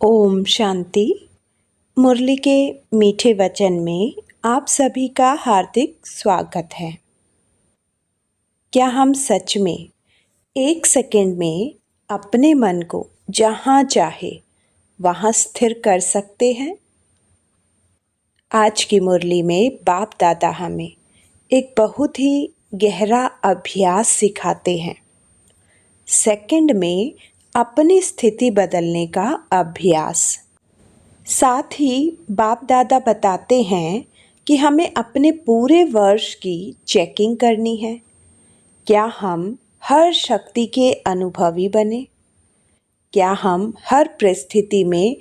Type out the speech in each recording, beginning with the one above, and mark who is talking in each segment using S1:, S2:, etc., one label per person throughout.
S1: ओम शांति। मुरली के मीठे वचन में आप सभी का हार्दिक स्वागत है। क्या हम सच में एक सेकंड में अपने मन को जहाँ चाहे वहाँ स्थिर कर सकते हैं? आज की मुरली में बाप दादा हमें एक बहुत ही गहरा अभ्यास सिखाते हैं। सेकंड में अपनी स्थिति बदलने का अभ्यास। साथ ही बाप दादा बताते हैं कि हमें अपने पूरे वर्ष की चेकिंग करनी है। क्या हम हर शक्ति के अनुभवी बने? क्या हम हर परिस्थिति में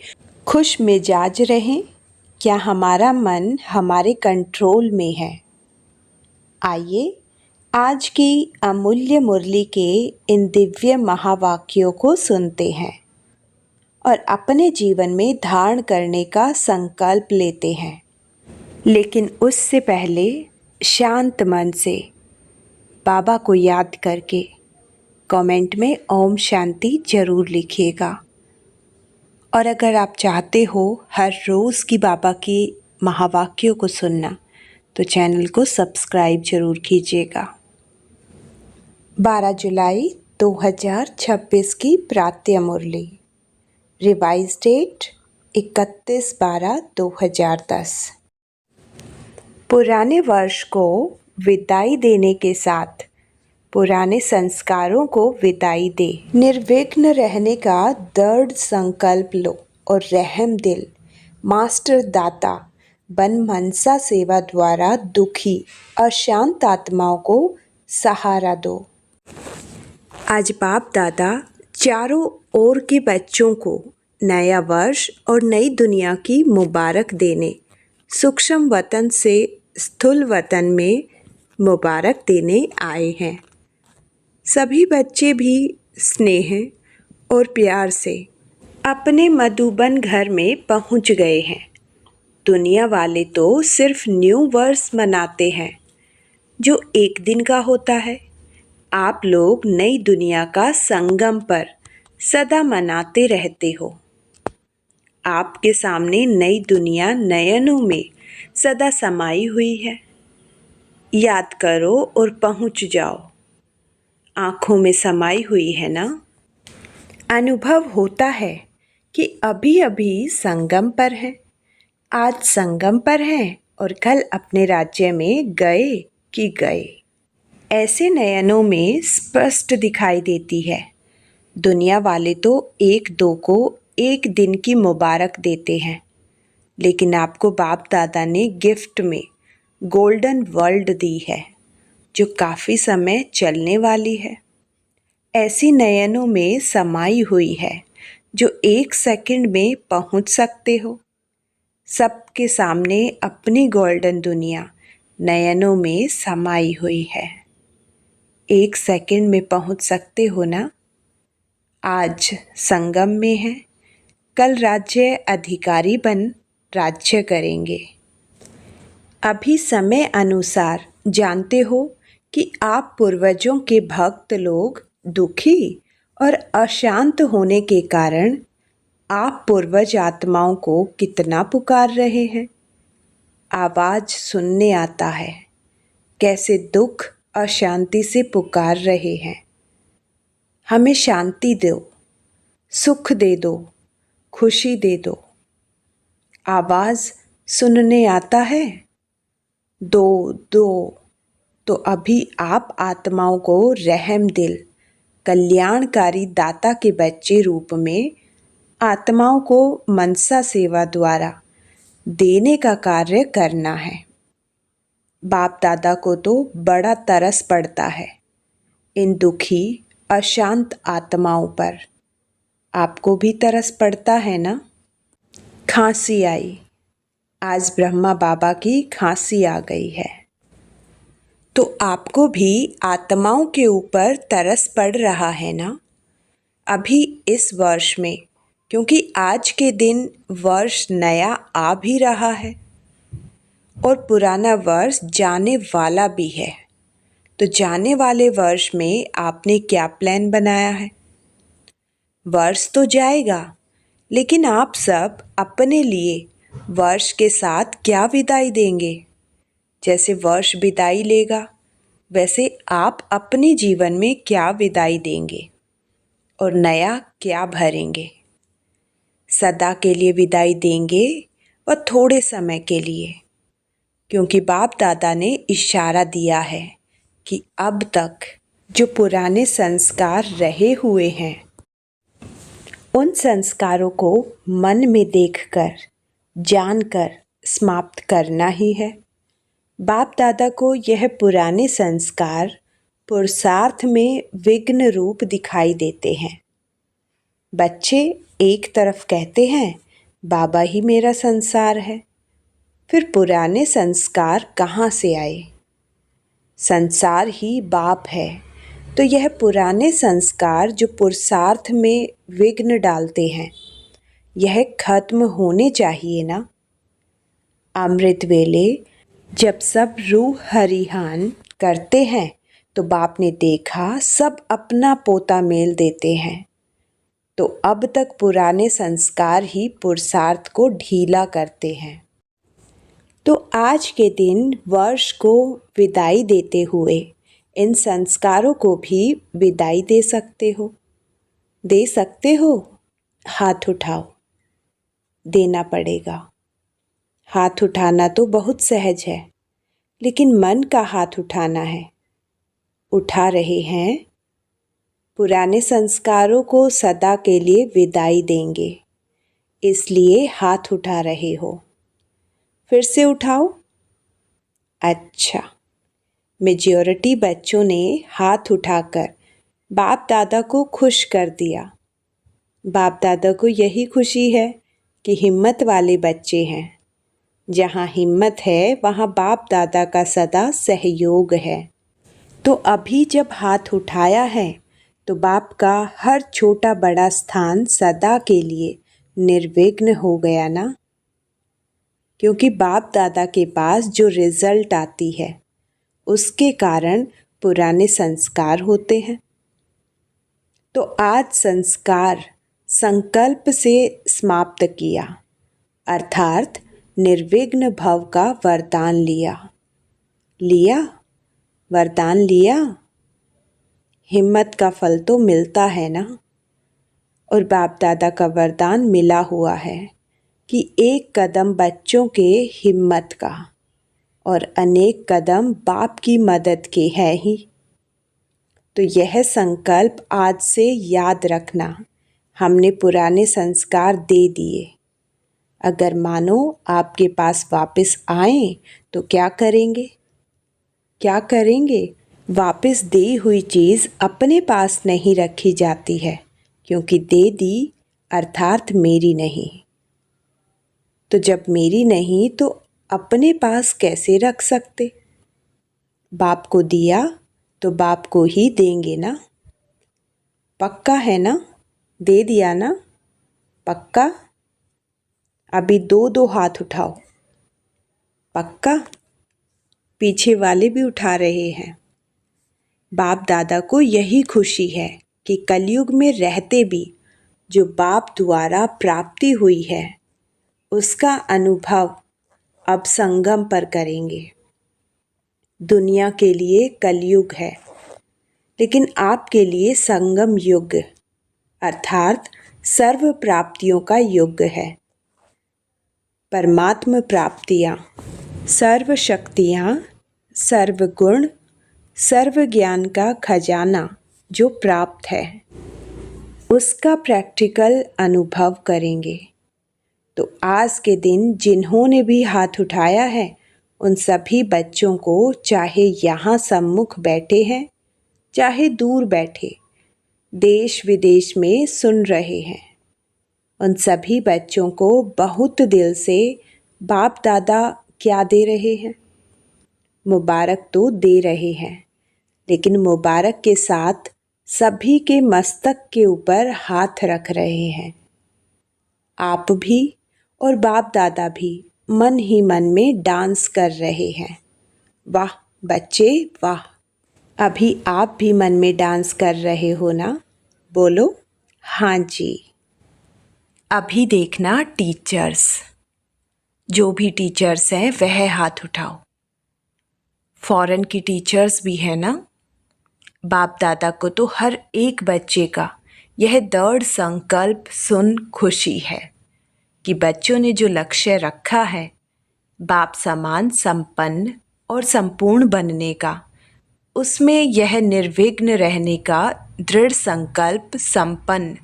S1: खुश मिजाज रहें? क्या हमारा मन हमारे कंट्रोल में है? आइए आज की अमूल्य मुरली के इन दिव्य महावाक्यों को सुनते हैं और अपने जीवन में धारण करने का संकल्प लेते हैं। लेकिन उससे पहले शांत मन से बाबा को याद करके कमेंट में ओम शांति जरूर लिखिएगा। और अगर आप चाहते हो हर रोज़ की बाबा की महावाक्यों को सुनना तो चैनल को सब्सक्राइब जरूर कीजिएगा। 12 जुलाई 2026 की प्रातः मुरली। Revise date 31/12/2010। पुराने वर्ष को विदाई देने के साथ पुराने संस्कारों को विदाई दे। निर्विघ्न रहने का दृढ़ संकल्प लो और रहम दिल मास्टर दाता बन मनसा सेवा द्वारा दुखी अशांत आत्माओं को सहारा दो। आज बाप दादा चारों ओर के बच्चों को नया वर्ष और नई दुनिया की मुबारक देने सूक्ष्म वतन से स्थूल वतन में मुबारक देने आए हैं। सभी बच्चे भी स्नेह और प्यार से अपने मधुबन घर में पहुंच गए हैं। दुनिया वाले तो सिर्फ न्यू वर्ष मनाते हैं जो एक दिन का होता है। आप लोग नई दुनिया का संगम पर सदा मनाते रहते हो। आपके सामने नई दुनिया नयनों में सदा समाई हुई है। याद करो और पहुंच जाओ। आँखों में समाई हुई है ना। अनुभव होता है कि अभी अभी संगम पर है। आज संगम पर हैं और कल अपने राज्य में गए। ऐसे नयनों में स्पष्ट दिखाई देती है। दुनिया वाले तो एक दो को एक दिन की मुबारक देते हैं, लेकिन आपको बाप दादा ने गिफ्ट में गोल्डन वर्ल्ड दी है जो काफ़ी समय चलने वाली है। ऐसी नयनों में समाई हुई है जो एक सेकंड में पहुंच सकते हो। सबके सामने अपनी गोल्डन दुनिया नयनों में समाई हुई है। एक सेकंड में पहुंच सकते हो ना। आज संगम में है, कल राज्य अधिकारी बन राज्य करेंगे। अभी समय अनुसार जानते हो कि आप पूर्वजों के भक्त लोग दुखी और अशांत होने के कारण आप पूर्वज आत्माओं को कितना पुकार रहे हैं। आवाज़ सुनने आता है कैसे दुख अशांति से पुकार रहे हैं। हमें शांति दो, सुख दे दो, खुशी दे दो। आवाज़ सुनने आता है दो तो अभी आप आत्माओं को रहम दिल कल्याणकारी दाता के बच्चे रूप में आत्माओं को मनसा सेवा द्वारा देने का कार्य करना है। बाप दादा को तो बड़ा तरस पड़ता है इन दुखी अशांत आत्माओं पर। आपको भी तरस पड़ता है ना। खांसी आई। आज ब्रह्मा बाबा की खांसी आ गई है तो आपको भी आत्माओं के ऊपर तरस पड़ रहा है ना। अभी इस वर्ष में, क्योंकि आज के दिन वर्ष नया आ भी रहा है और पुराना वर्ष जाने वाला भी है, तो जाने वाले वर्ष में आपने क्या प्लान बनाया है? वर्ष तो जाएगा लेकिन आप सब अपने लिए वर्ष के साथ क्या विदाई देंगे? जैसे वर्ष विदाई लेगा, वैसे आप अपने जीवन में क्या विदाई देंगे और नया क्या भरेंगे? सदा के लिए विदाई देंगे व थोड़े समय के लिए, क्योंकि बाप दादा ने इशारा दिया है कि अब तक जो पुराने संस्कार रहे हुए हैं, उन संस्कारों को मन में देखकर, जानकर समाप्त करना ही है। बाप दादा को यह पुराने संस्कार पुरुषार्थ में विघ्न रूप दिखाई देते हैं। बच्चे एक तरफ कहते हैं बाबा ही मेरा संसार है, फिर पुराने संस्कार कहाँ से आए? संसार ही बाप है, तो यह पुराने संस्कार जो पुरुषार्थ में विघ्न डालते हैं, यह खत्म होने चाहिए ना। अमृत वेले जब सब रूह हरिहान करते हैं तो बाप ने देखा सब अपना पोता मेल देते हैं, तो अब तक पुराने संस्कार ही पुरुषार्थ को ढीला करते हैं। तो आज के दिन वर्ष को विदाई देते हुए इन संस्कारों को भी विदाई दे सकते हो। दे सकते हो? हाथ उठाओ। देना पड़ेगा। हाथ उठाना तो बहुत सहज है, लेकिन मन का हाथ उठाना है। उठा रहे हैं? पुराने संस्कारों को सदा के लिए विदाई देंगे, इसलिए हाथ उठा रहे हो। फिर से उठाओ। अच्छा, मेजॉरिटी बच्चों ने हाथ उठाकर बाप दादा को खुश कर दिया। बाप दादा को यही खुशी है कि हिम्मत वाले बच्चे हैं। जहाँ हिम्मत है वहाँ बाप दादा का सदा सहयोग है। तो अभी जब हाथ उठाया है तो बाप का हर छोटा बड़ा स्थान सदा के लिए निर्विघ्न हो गया ना, क्योंकि बाप दादा के पास जो रिजल्ट आती है उसके कारण पुराने संस्कार होते हैं। तो आज संस्कार संकल्प से समाप्त किया, अर्थात निर्विघ्न भव का वरदान लिया। वरदान लिया। हिम्मत का फल तो मिलता है ना। और बाप दादा का वरदान मिला हुआ है कि एक कदम बच्चों के हिम्मत का और अनेक कदम बाप की मदद के है ही। तो यह संकल्प आज से याद रखना, हमने पुराने संस्कार दे दिए। अगर मानो आपके पास वापस आए तो क्या करेंगे? वापस दी हुई चीज़ अपने पास नहीं रखी जाती है, क्योंकि दे दी अर्थात मेरी नहीं। तो जब मेरी नहीं तो अपने पास कैसे रख सकते? बाप को दिया तो बाप को ही देंगे ना। पक्का है ना? दे दिया ना? पक्का? अभी दो हाथ उठाओ। पक्का? पीछे वाले भी उठा रहे हैं। बाप दादा को यही खुशी है कि कलयुग में रहते भी जो बाप द्वारा प्राप्ति हुई है उसका अनुभव अब संगम पर करेंगे। दुनिया के लिए कलयुग है, लेकिन आपके लिए संगम युग अर्थात सर्व प्राप्तियों का युग है। परमात्म प्राप्तियाँ, सर्व शक्तियाँ, सर्व गुण, सर्व ज्ञान का खजाना जो प्राप्त है उसका प्रैक्टिकल अनुभव करेंगे। तो आज के दिन जिन्होंने भी हाथ उठाया है उन सभी बच्चों को, चाहे यहाँ सम्मुख बैठे हैं चाहे दूर बैठे देश विदेश में सुन रहे हैं, उन सभी बच्चों को बहुत दिल से बाप दादा क्या दे रहे हैं? मुबारक तो दे रहे हैं, लेकिन मुबारक के साथ सभी के मस्तक के ऊपर हाथ रख रहे हैं। आप भी और बाप दादा भी मन ही मन में डांस कर रहे हैं। वाह बच्चे वाह! अभी आप भी मन में डांस कर रहे हो ना? बोलो हाँ जी। अभी देखना टीचर्स, जो भी टीचर्स हैं वह हाथ उठाओ। फॉरेन की टीचर्स भी है ना। बाप दादा को तो हर एक बच्चे का यह दृढ़ संकल्प सुन खुशी है कि बच्चों ने जो लक्ष्य रखा है बाप समान संपन्न और संपूर्ण बनने का, उसमें यह निर्विघ्न रहने का दृढ़ संकल्प संपन्न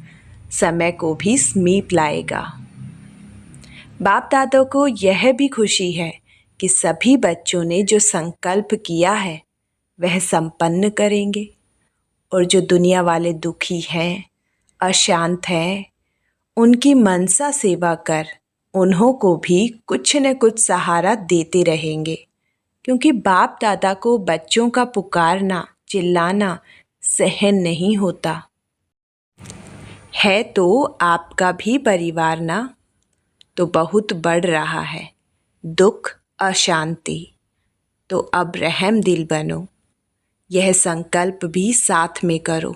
S1: समय को भी समीप लाएगा। बाप दादा को यह भी खुशी है कि सभी बच्चों ने जो संकल्प किया है वह संपन्न करेंगे, और जो दुनिया वाले दुखी हैं, अशांत हैं, उनकी मनसा सेवा कर उन्हों को भी कुछ न कुछ सहारा देते रहेंगे, क्योंकि बाप दादा को बच्चों का पुकारना चिल्लाना सहन नहीं होता। है तो आपका भी परिवार ना, तो बहुत बढ़ रहा है दुख अशांति, तो अब रहम दिल बनो। यह संकल्प भी साथ में करो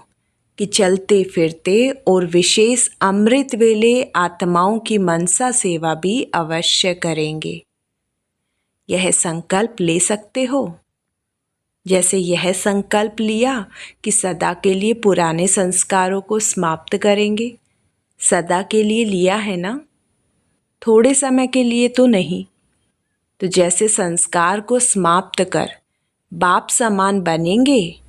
S1: कि चलते फिरते और विशेष अमृत वेले आत्माओं की मनसा सेवा भी अवश्य करेंगे। यह संकल्प ले सकते हो। जैसे यह संकल्प लिया कि सदा के लिए पुराने संस्कारों को समाप्त करेंगे, सदा के लिए लिया है ना, थोड़े समय के लिए तो नहीं। तो जैसे संस्कार को समाप्त कर बाप समान बनेंगे,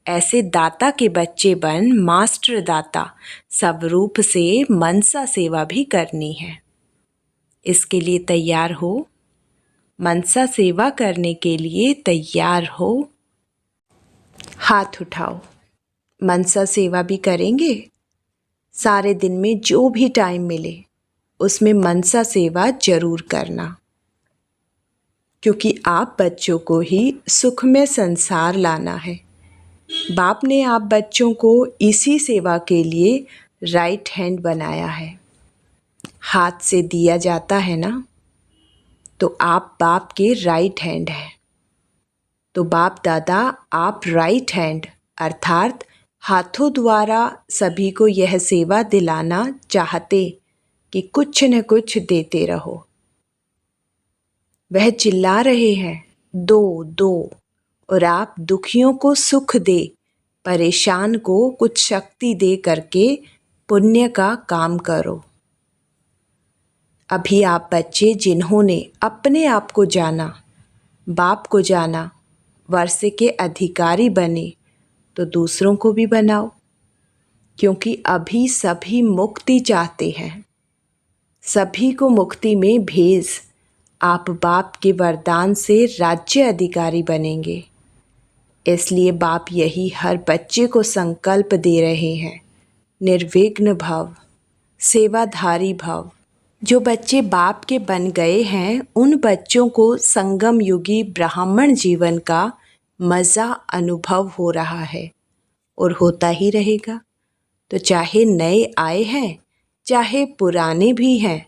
S1: ऐसे दाता के बच्चे बन मास्टर दाता स्वरूप से मनसा सेवा भी करनी है। इसके लिए तैयार हो। मनसा सेवा करने के लिए तैयार हो। हाथ उठाओ। मनसा सेवा भी करेंगे। सारे दिन में जो भी टाइम मिले उसमें मनसा सेवा जरूर करना, क्योंकि आप बच्चों को ही सुखमय संसार लाना है। बाप ने आप बच्चों को इसी सेवा के लिए राइट हैंड बनाया है। हाथ से दिया जाता है ना, तो आप बाप के राइट हैंड हैं। तो बाप दादा आप राइट हैंड अर्थात हाथों द्वारा सभी को यह सेवा दिलाना चाहते कि कुछ न कुछ देते रहो। वह चिल्ला रहे हैं दो दो, और आप दुखियों को सुख दे, परेशान को कुछ शक्ति दे करके पुण्य का काम करो। अभी आप बच्चे जिन्होंने अपने आप को जाना, बाप को जाना, वर्षे के अधिकारी बने, तो दूसरों को भी बनाओ, क्योंकि अभी सभी मुक्ति चाहते हैं। सभी को मुक्ति में भेज आप बाप के वरदान से राज्य अधिकारी बनेंगे। इसलिए बाप यही हर बच्चे को संकल्प दे रहे हैं, निर्विघ्न भव, सेवाधारी भव। जो बच्चे बाप के बन गए हैं उन बच्चों को संगम युगी ब्राह्मण जीवन का मज़ा अनुभव हो रहा है और होता ही रहेगा। तो चाहे नए आए हैं चाहे पुराने भी हैं,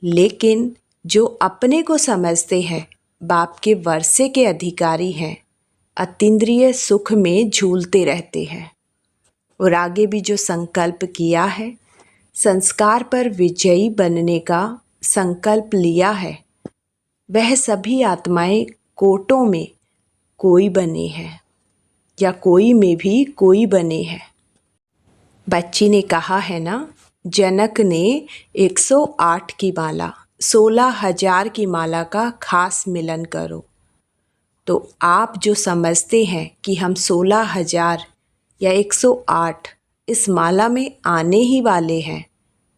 S1: लेकिन जो अपने को समझते हैं बाप के वर्षे के अधिकारी हैं, अतीन्द्रिय सुख में झूलते रहते हैं। और आगे भी जो संकल्प किया है, संस्कार पर विजयी बनने का संकल्प लिया है, वह सभी आत्माएं कोटों में कोई बने हैं या कोई में भी कोई बने हैं। बच्ची ने कहा है ना, जनक ने 108 की माला 16,000 की माला का खास मिलन करो। तो आप जो समझते हैं कि हम 16,000 या 108 इस माला में आने ही वाले हैं,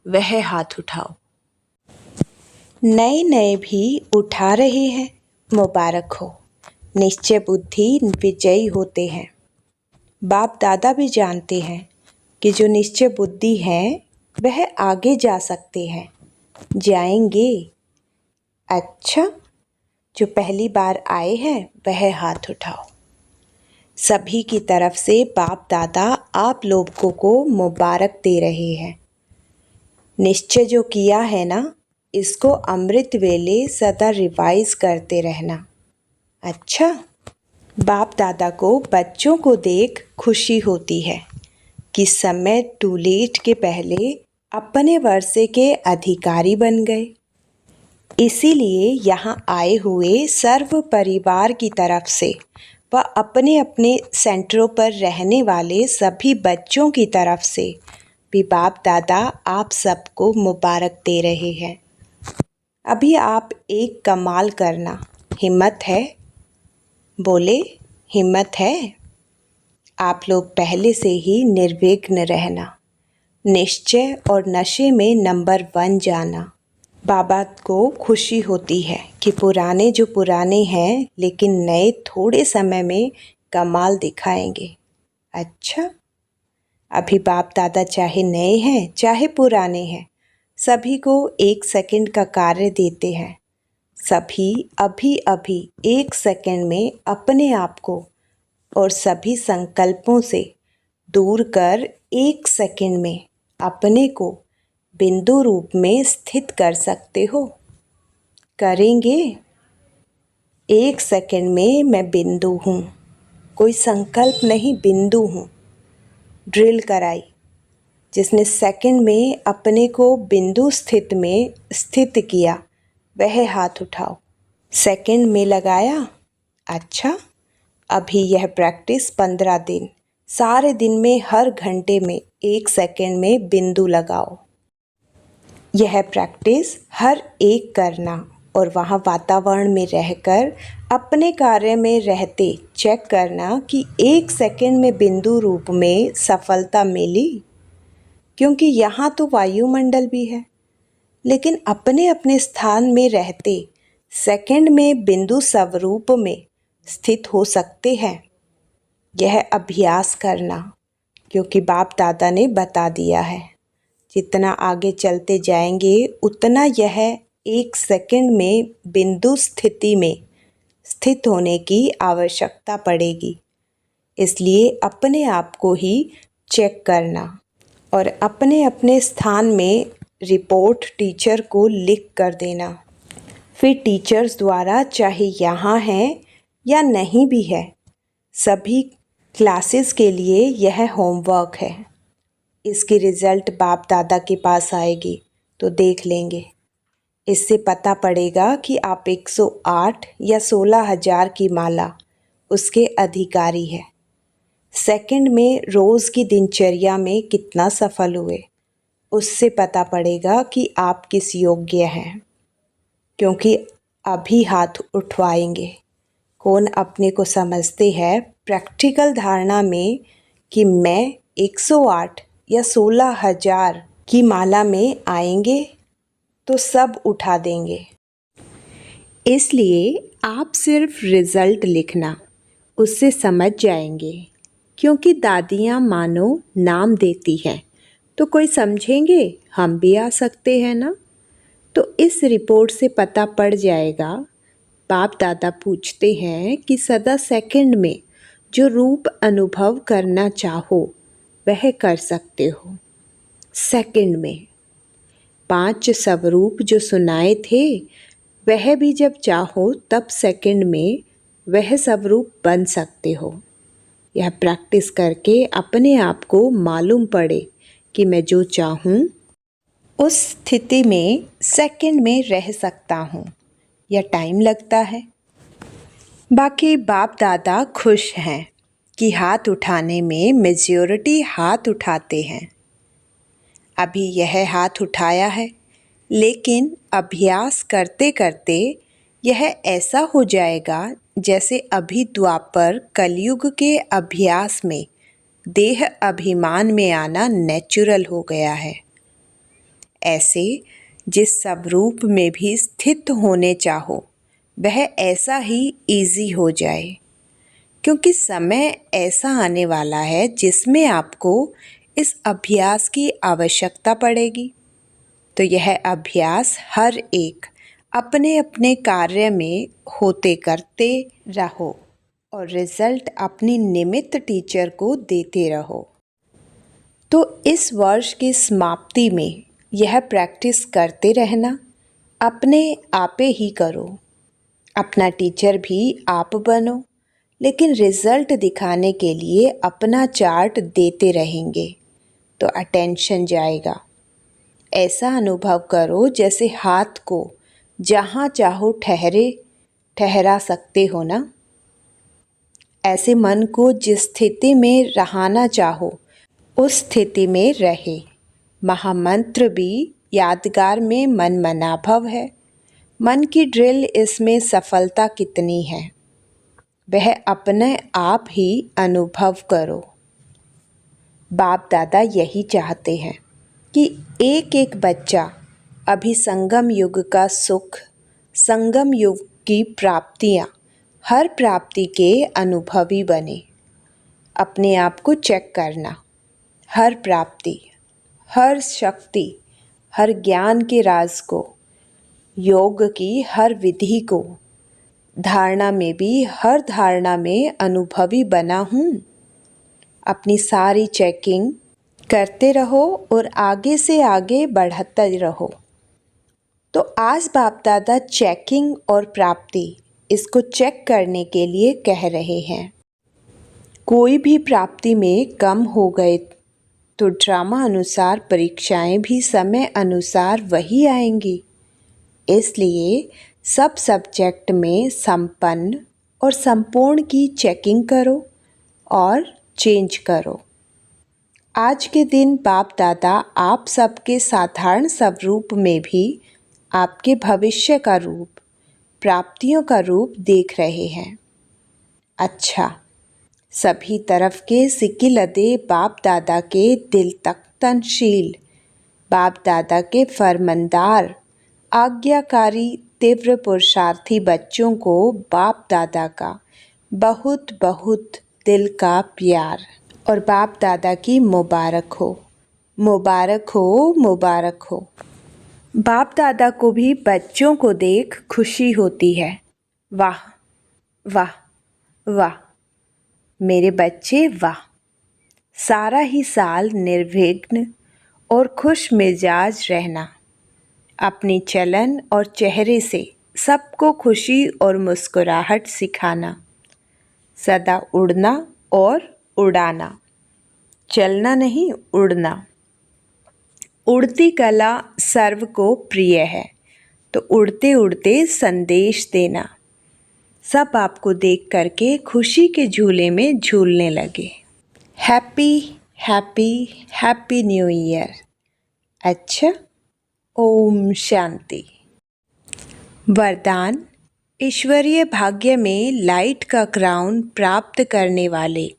S1: वह हाथ उठाओ। नए नए भी उठा रहे हैं, मुबारक हो। निश्चय बुद्धि विजयी होते हैं। बाप दादा भी जानते हैं कि जो निश्चय बुद्धि हैं वह आगे जा सकते हैं, जाएंगे। अच्छा, जो पहली बार आए हैं वह हाथ उठाओ। सभी की तरफ से बाप दादा आप लोगों को मुबारक दे रहे हैं। निश्चय जो किया है ना, इसको अमृत वेले सदा रिवाइज करते रहना। अच्छा, बाप दादा को बच्चों को देख खुशी होती है कि समय टू लेट के पहले अपने वर्षे के अधिकारी बन गए। इसीलिए यहाँ आए हुए सर्व परिवार की तरफ से व अपने अपने सेंटरों पर रहने वाले सभी बच्चों की तरफ से भी बाप दादा आप सबको मुबारक दे रहे हैं। अभी आप एक कमाल करना। हिम्मत है? बोले, हिम्मत है? आप लोग पहले से ही निर्विघ्न रहना, निश्चय और नशे में नंबर 1 जाना। बाबा को खुशी होती है कि पुराने जो पुराने हैं लेकिन नए थोड़े समय में कमाल दिखाएंगे। अच्छा, अभी बाप दादा चाहे नए हैं चाहे पुराने हैं, सभी को 1 सेकंड का कार्य देते हैं। सभी अभी अभी 1 सेकंड में अपने आप को और सभी संकल्पों से दूर कर 1 सेकंड में अपने को बिंदु रूप में स्थित कर सकते हो। करेंगे? 1 सेकंड में मैं बिंदु हूँ, कोई संकल्प नहीं, बिंदु हूँ। ड्रिल कराई। जिसने सेकंड में अपने को बिंदु स्थित में स्थित किया वह हाथ उठाओ। सेकंड में लगाया? अच्छा, अभी यह प्रैक्टिस 15 दिन, सारे दिन में हर घंटे में 1 सेकंड में बिंदु लगाओ। यह प्रैक्टिस हर एक करना और वहाँ वातावरण में रहकर अपने कार्य में रहते चेक करना कि 1 सेकंड में बिंदु रूप में सफलता मिली। क्योंकि यहाँ तो वायुमंडल भी है, लेकिन अपने अपने स्थान में रहते सेकंड में बिंदु स्वरूप में स्थित हो सकते हैं। यह अभ्यास करना, क्योंकि बाप दादा ने बता दिया है जितना आगे चलते जाएंगे उतना यह 1 सेकंड में बिंदु स्थिति में स्थित होने की आवश्यकता पड़ेगी। इसलिए अपने आप को ही चेक करना और अपने अपने स्थान में रिपोर्ट टीचर को लिख कर देना। फिर टीचर्स द्वारा चाहे यहाँ है या नहीं भी है, सभी क्लासेस के लिए यह होमवर्क है। इसकी रिज़ल्ट बाप दादा के पास आएगी तो देख लेंगे। इससे पता पड़ेगा कि आप 108 या 16,000 की माला उसके अधिकारी है। सेकंड में रोज़ की दिनचर्या में कितना सफल हुए, उससे पता पड़ेगा कि आप किस योग्य हैं। क्योंकि अभी हाथ उठवाएंगे। कौन अपने को समझते हैं प्रैक्टिकल धारणा में कि मैं 108 या 16,000 की माला में आएंगे तो सब उठा देंगे। इसलिए आप सिर्फ रिज़ल्ट लिखना, उससे समझ जाएंगे। क्योंकि दादियाँ मानो नाम देती हैं तो कोई समझेंगे हम भी आ सकते हैं ना। तो इस रिपोर्ट से पता पड़ जाएगा। बाप दादा पूछते हैं कि सदा सेकंड में जो रूप अनुभव करना चाहो वह कर सकते हो। सेकंड में 5 स्वरूप जो सुनाए थे वह भी जब चाहो तब सेकंड में वह स्वरूप बन सकते हो। यह प्रैक्टिस करके अपने आप को मालूम पड़े कि मैं जो चाहूँ उस स्थिति में सेकंड में रह सकता हूँ या टाइम लगता है। बाकी बाप दादा खुश हैं कि हाथ उठाने में मेजॉरिटी हाथ उठाते हैं। अभी यह हाथ उठाया है, लेकिन अभ्यास करते करते यह ऐसा हो जाएगा जैसे अभी द्वापर कलयुग के अभ्यास में देह अभिमान में आना नेचुरल हो गया है। ऐसे जिस स्वरूप में भी स्थित होने चाहो वह ऐसा ही इजी हो जाए। क्योंकि समय ऐसा आने वाला है जिसमें आपको इस अभ्यास की आवश्यकता पड़ेगी। तो यह अभ्यास हर एक अपने अपने कार्य में होते करते रहो और रिज़ल्ट अपनी निमित्त टीचर को देते रहो। तो इस वर्ष की समाप्ति में यह प्रैक्टिस करते रहना। अपने आपे ही करो। अपना टीचर भी आप बनो, लेकिन रिज़ल्ट दिखाने के लिए अपना चार्ट देते रहेंगे तो अटेंशन जाएगा। ऐसा अनुभव करो जैसे हाथ को जहाँ चाहो ठहरा सकते हो ना। ऐसे मन को जिस स्थिति में रहना चाहो उस स्थिति में रहे। महामंत्र भी यादगार में मन मनाभव है। मन की ड्रिल इसमें सफलता कितनी है वह अपने आप ही अनुभव करो। बाप दादा यही चाहते हैं कि एक एक बच्चा अभी संगम युग का सुख, संगम युग की प्राप्तियाँ, हर प्राप्ति के अनुभवी बने। अपने आप को चेक करना, हर प्राप्ति, हर शक्ति, हर ज्ञान के राज को, योग की हर विधि को, धारणा में भी हर धारणा में अनुभवी बना हूँ। अपनी सारी चेकिंग करते रहो और आगे से आगे बढ़ते रहो। तो आज बाप दादा चेकिंग और प्राप्ति इसको चेक करने के लिए कह रहे हैं। कोई भी प्राप्ति में कम हो गए तो ड्रामा अनुसार परीक्षाएं भी समय अनुसार वही आएंगी। इसलिए सब सब्जेक्ट में संपन्न और संपूर्ण की चेकिंग करो और चेंज करो। आज के दिन बाप दादा आप सबके साधारण स्वरूप में भी आपके भविष्य का रूप, प्राप्तियों का रूप देख रहे हैं। अच्छा, सभी तरफ के सिक्के लदे बाप दादा के दिल तक तनशील, बाप दादा के फरमानदार, आज्ञाकारी, तीव्र पुरुषार्थी बच्चों को बाप दादा का बहुत बहुत दिल का प्यार और बाप दादा की मुबारक हो, मुबारक हो, मुबारक हो। बाप दादा को भी बच्चों को देख खुशी होती है। वाह वाह वाह मेरे बच्चे, वाह। सारा ही साल निर्विघ्न और खुश मिजाज रहना, अपनी चलन और चेहरे से सबको खुशी और मुस्कुराहट सिखाना, सदा उड़ना और उड़ाना, चलना नहीं उड़ना। उड़ती कला सर्व को प्रिय है, तो उड़ते उड़ते संदेश देना। सब आपको देख करके खुशी के झूले में झूलने लगे। Happy happy happy new year. अच्छा, ओम शांति। वरदान। ईश्वरीय भाग्य में लाइट का क्राउन प्राप्त करने वाले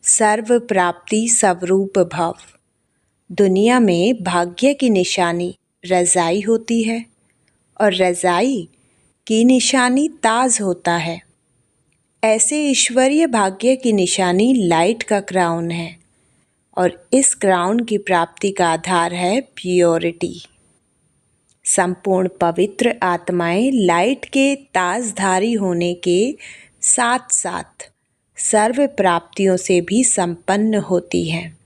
S1: सर्व प्राप्ति स्वरूप भव। दुनिया में भाग्य की निशानी रज़ाई होती है और रज़ाई की निशानी ताज होता है। ऐसे ईश्वरीय भाग्य की निशानी लाइट का क्राउन है और इस क्राउन की प्राप्ति का आधार है प्योरिटी। संपूर्ण पवित्र आत्माएं लाइट के ताजधारी होने के साथ साथ सर्व प्राप्तियों से भी संपन्न होती हैं।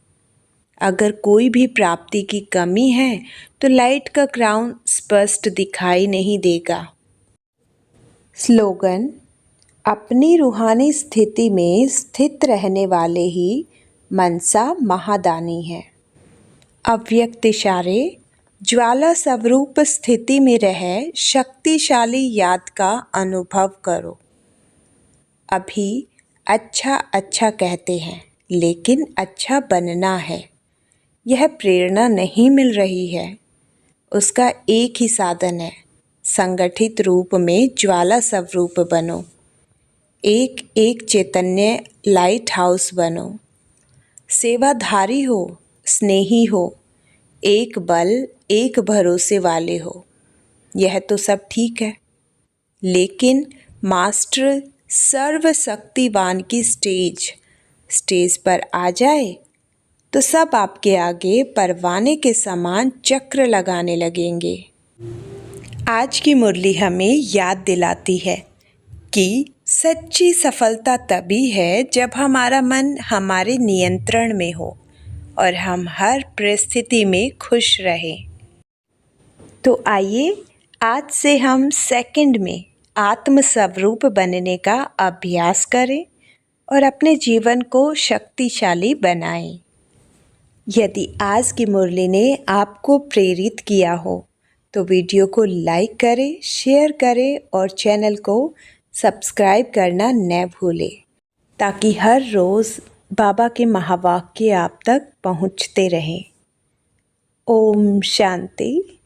S1: अगर कोई भी प्राप्ति की कमी है तो लाइट का क्राउन स्पष्ट दिखाई नहीं देगा। स्लोगन। अपनी रूहानी स्थिति में स्थित रहने वाले ही मनसा महादानी हैं। अव्यक्त इशारे। ज्वाला स्वरूप स्थिति में रह शक्तिशाली याद का अनुभव करो। अभी अच्छा अच्छा कहते हैं लेकिन अच्छा बनना है, यह प्रेरणा नहीं मिल रही है। उसका एक ही साधन है, संगठित रूप में ज्वाला स्वरूप बनो। एक एक चैतन्य लाइट हाउस बनो। सेवाधारी हो, स्नेही हो, एक बल एक भरोसे वाले हो। यह तो सब ठीक है, लेकिन मास्टर सर्वशक्तिवान की स्टेज पर आ जाए तो सब आपके आगे परवाने के समान चक्र लगाने लगेंगे। आज की मुरली हमें याद दिलाती है कि सच्ची सफलता तभी है जब हमारा मन हमारे नियंत्रण में हो और हम हर परिस्थिति में खुश रहें। तो आइए आज से हम सेकंड में आत्म स्वरूप बनने का अभ्यास करें और अपने जीवन को शक्तिशाली बनाएं। यदि आज की मुरली ने आपको प्रेरित किया हो तो वीडियो को लाइक करें, शेयर करें और चैनल को सब्सक्राइब करना न भूलें ताकि हर रोज़ बाबा के महावाक्य आप तक पहुँचते रहें। ओम शांति।